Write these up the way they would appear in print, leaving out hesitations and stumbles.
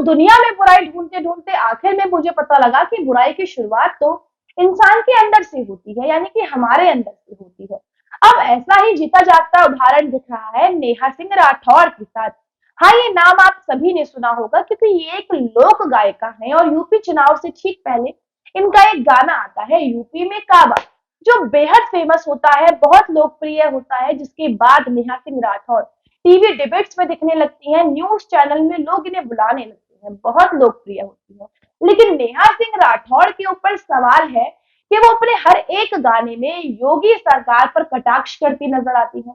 दुनिया में बुराई ढूंढते ढूंढते आखिर में मुझे पता लगा कि बुराई की शुरुआत तो इंसान के अंदर से होती है, यानी कि हमारे अंदर से होती है। अब ऐसा ही जीता जागता उदाहरण दिख रहा है नेहा सिंह राठौर के साथ। हाँ, ये नाम आप सभी ने सुना होगा क्योंकि ये एक लोक गायिका है और यूपी चुनाव से ठीक पहले इनका एक गाना आता है यूपी में काबा, जो बेहद फेमस होता है, बहुत लोकप्रिय होता है, जिसके बाद नेहा सिंह राठौर टीवी डिबेट्स में दिखने लगती हैं, न्यूज चैनल में लोग इन्हें बुलाने लगते हैं, बहुत लोकप्रिय होती है। लेकिन नेहा सिंह राठौर के ऊपर सवाल है कि वो अपने हर एक गाने में योगी सरकार पर कटाक्ष करती नजर आती है।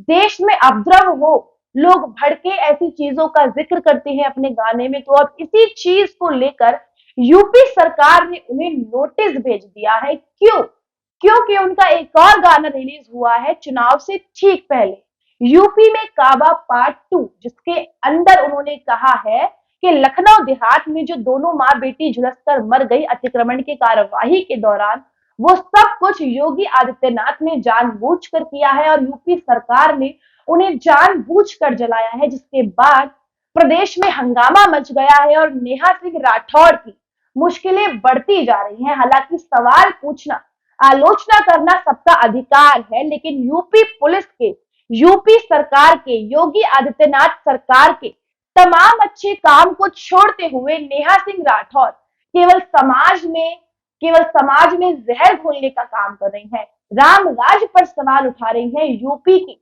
देश में उपद्रव हो, लोग भड़के ऐसी चीजों का जिक्र करते हैं अपने गाने में, तो अब इसी चीज को लेकर यूपी सरकार ने उन्हें नोटिस भेज दिया है। क्यों? क्योंकि उनका एक और गाना रिलीज हुआ है चुनाव से ठीक पहले, यूपी में काबा पार्ट 2, जिसके अंदर उन्होंने कहा है कि लखनऊ देहात में जो दोनों माँ बेटी झुलसकर मर गई अतिक्रमण की कार्यवाही के दौरान, वो सब कुछ योगी आदित्यनाथ ने जानबूझकर किया है और यूपी सरकार ने उन्हें जानबूझकर जलाया है, जिसके बाद प्रदेश में हंगामा मच गया है और नेहा सिंह राठौर की मुश्किलें बढ़ती जा रही हैं। हालांकि सवाल पूछना, आलोचना करना सबका अधिकार है, लेकिन यूपी पुलिस के, यूपी सरकार के, योगी आदित्यनाथ सरकार के तमाम अच्छे काम को छोड़ते हुए नेहा सिंह राठौर केवल समाज में जहर घोलने का काम कर रही हैं, राम राज पर सवाल उठा रही हैं, यूपी की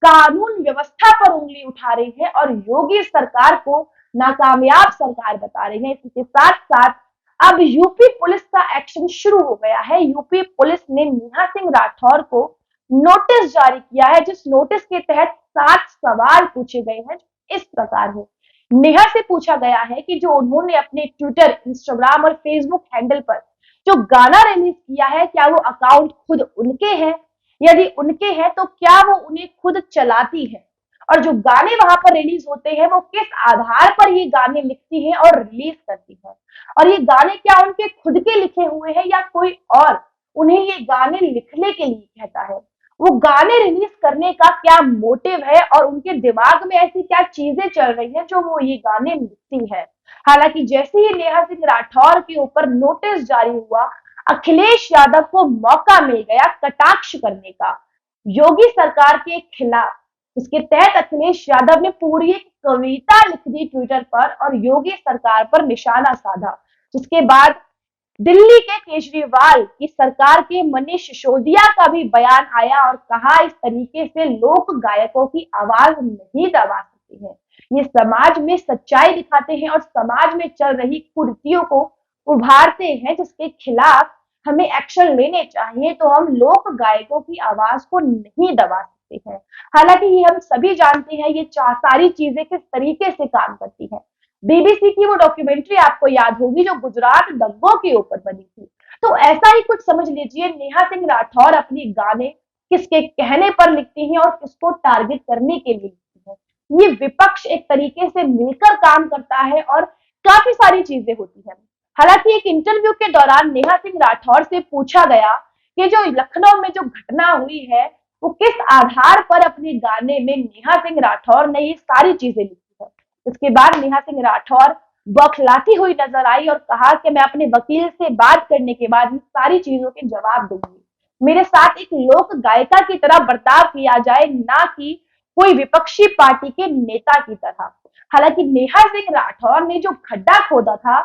कानून व्यवस्था पर उंगली उठा रही है और योगी सरकार को नाकामयाब सरकार बता रही है। इसके साथ साथ अब यूपी पुलिस का एक्शन शुरू हो गया है। यूपी पुलिस ने नेहा सिंह राठौर को नोटिस जारी किया है, जिस नोटिस के तहत 7 सवाल पूछे गए हैं। इस प्रकार है, नेहा से पूछा गया है कि जो उन्होंने अपने ट्विटर, इंस्टाग्राम और फेसबुक हैंडल पर जो गाना रिलीज किया है, क्या वो अकाउंट खुद उनके हैं? यदि उनके हैं तो क्या वो उन्हें खुद चलाती है? और जो गाने वहां पर रिलीज होते हैं वो किस आधार पर ये गाने लिखती है और रिलीज करती है? और ये गाने क्या उनके खुद के लिखे हुए हैं या कोई और उन्हें ये गाने लिखने के लिए कहता है? वो गाने रिलीज करने का क्या मोटिव है और उनके दिमाग में ऐसी क्या चीजें चल रही हैं जो वो ये गाने लिखती है? हालांकि जैसे ही नेहा सिंह राठौर के ऊपर नोटिस जारी हुआ, अखिलेश यादव को मौका मिल गया कटाक्ष करने का योगी सरकार के खिलाफ। इसके तहत अखिलेश यादव ने पूरी एक कविता लिख दी ट्विटर पर और योगी सरकार पर निशाना साधा, जिसके बाद दिल्ली के केजरीवाल की सरकार के मनीष सिसोदिया का भी बयान आया और कहा इस तरीके से लोक गायकों की आवाज नहीं दबा सकती है। ये समाज में सच्चाई दिखाते हैं और समाज में चल रही कुरीतियों को उभारते हैं, जिसके खिलाफ हमें एक्शन लेने चाहिए। तो हम लोक गायकों की आवाज को नहीं दबा सकते हैं। हालांकि ये हम सभी जानते हैं ये सारी चीजें किस तरीके से काम करती हैं। बीबीसी की वो डॉक्यूमेंट्री आपको याद होगी जो गुजरात दंगों के ऊपर बनी थी। तो ऐसा ही कुछ समझ लीजिए, नेहा सिंह राठौर अपने गाने किसके कहने पर लिखती हैं और किसको टारगेट करने के लिए लिखती हैं। ये विपक्ष एक तरीके से मिलकर काम करता है और काफी सारी चीजें होती हैं। हालांकि एक इंटरव्यू के दौरान नेहा सिंह राठौर से पूछा गया कि जो लखनऊ में जो घटना हुई है वो किस आधार पर अपने गाने में नेहा सिंह राठौर ने ये सारी चीजें लिखी है। इसके बाद नेहा सिंह राठौर बौखलाती हुई नजर आई और कहा कि मैं अपने वकील से बात करने के बाद इन सारी चीजों के जवाब दूंगी। मेरे साथ एक लोक गायिका की तरह बर्ताव किया जाए, ना कि कोई विपक्षी पार्टी के नेता की तरह। हालांकि नेहा सिंह राठौर ने जो खड्डा खोदा था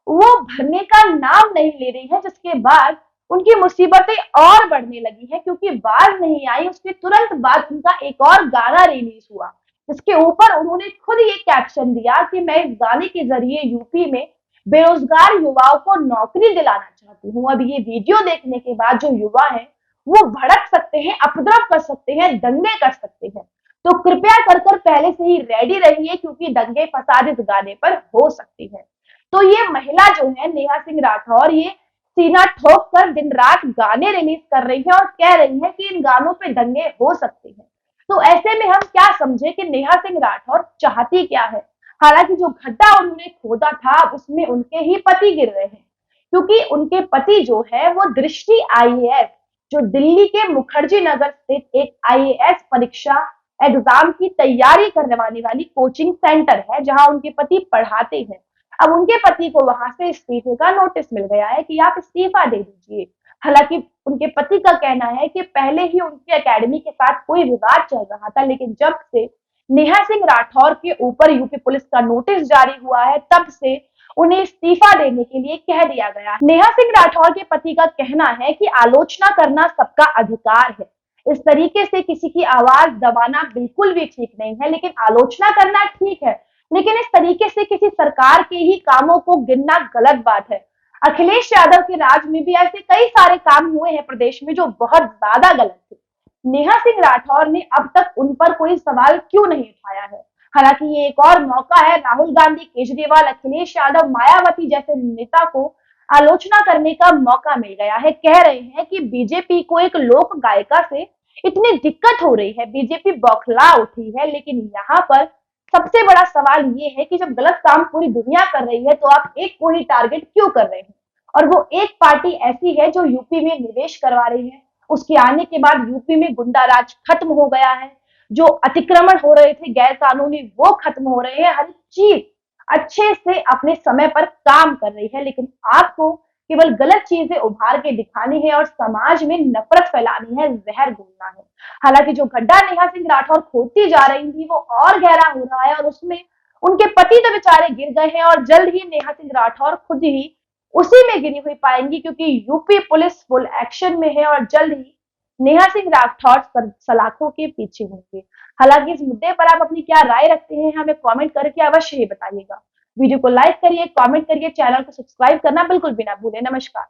वो भरने का नाम नहीं ले रही है, जिसके बाद उनकी मुसीबतें और बढ़ने लगी हैं क्योंकि बाज नहीं आई। उसके तुरंत बाद उनका एक और गाना रिलीज हुआ, इसके ऊपर उन्होंने खुद ये कैप्शन दिया कि मैं इस गाने के जरिए यूपी में बेरोजगार युवाओं को नौकरी दिलाना चाहती हूँ। अब ये वीडियो देखने के बाद जो युवा हैं वो भड़क सकते हैं, उपद्रव कर सकते हैं, दंगे कर सकते हैं। तो कृपया कर पहले से ही रेडी रहिए क्योंकि दंगे फसाद इस गाने पर हो सकती है। तो ये महिला जो है नेहा सिंह राठौर, ये सीना ठोक कर दिन रात गाने रिलीज कर रही है और कह रही है कि इन गानों पे दंगे हो सकते हैं। तो ऐसे में हम क्या समझे कि नेहा सिंह राठौर चाहती क्या है? हालांकि जो गड्ढा उन्होंने खोदा था उसमें उनके ही पति गिर रहे हैं, क्योंकि उनके पति जो है वो दृष्टि आईएएस, जो दिल्ली के मुखर्जी नगर स्थित एक आईएएस परीक्षा एग्जाम की तैयारी करवाने वाली कोचिंग सेंटर है जहां उनके पति पढ़ाते हैं। अब उनके पति को वहां से इस्तीफे का नोटिस मिल गया है कि आप इस्तीफा दे दीजिए। हालांकि उनके पति का कहना है कि पहले ही उनकी एकेडमी के साथ कोई विवाद चल रहा था, लेकिन जब से नेहा सिंह राठौर के ऊपर यूपी पुलिस का नोटिस जारी हुआ है, तब से उन्हें इस्तीफा देने के लिए कह दिया गया है। नेहा सिंह राठौर के पति का कहना है कि आलोचना करना सबका अधिकार है। इस तरीके से किसी की आवाज दबाना बिल्कुल भी ठीक नहीं है, लेकिन आलोचना करना ठीक है। लेकिन इस तरीके से किसी सरकार के ही कामों को गिनना गलत बात है। अखिलेश यादव के राज में भी ऐसे कई सारे काम हुए हैं प्रदेश में जो बहुत ज्यादा गलत थे। नेहा सिंह राठौर ने अब तक उन पर कोई सवाल क्यों नहीं उठाया है। हालांकि ये एक और मौका है राहुल गांधी, केजरीवाल, अखिलेश यादव, मायावती जैसे नेता को आलोचना करने का मौका मिल गया है। कह रहे हैं कि बीजेपी को एक लोक गायिका से इतनी दिक्कत हो रही है, बीजेपी बौखला उठी है। लेकिन यहाँ पर सबसे बड़ा सवाल ये है कि जब गलत काम पूरी दुनिया कर रही है तो आप एक को ही टारगेट क्यों कर रहे हैं। और वो एक पार्टी ऐसी है जो यूपी में निवेश करवा रही है। उसके आने के बाद यूपी में गुंडा राज खत्म हो गया है। जो अतिक्रमण हो रहे थे गैर कानूनी, वो खत्म हो रहे हैं। हर चीज अच्छे से अपने समय पर काम कर रही है। लेकिन आपको केवल गलत चीजें उभार के दिखानी है और समाज में नफरत फैलानी है, जहर घोलना है। हालांकि जो गड्ढा नेहा सिंह राठौर खोदती जा रही थी वो और गहरा हो रहा है और उसमें उनके पति तो बेचारे गिर गए हैं और जल्द ही नेहा सिंह राठौर खुद ही उसी में गिरी हुई पाएंगी, क्योंकि यूपी पुलिस फुल एक्शन में है और जल्द ही नेहा सिंह राठौर सलाखों के पीछे होंगे। हालांकि इस मुद्दे पर आप अपनी क्या राय रखते हैं हमें कमेंट करके अवश्य ही बताइएगा। वीडियो को लाइक करिए, कमेंट करिए, चैनल को सब्सक्राइब करना बिल्कुल भी ना भूलें। नमस्कार।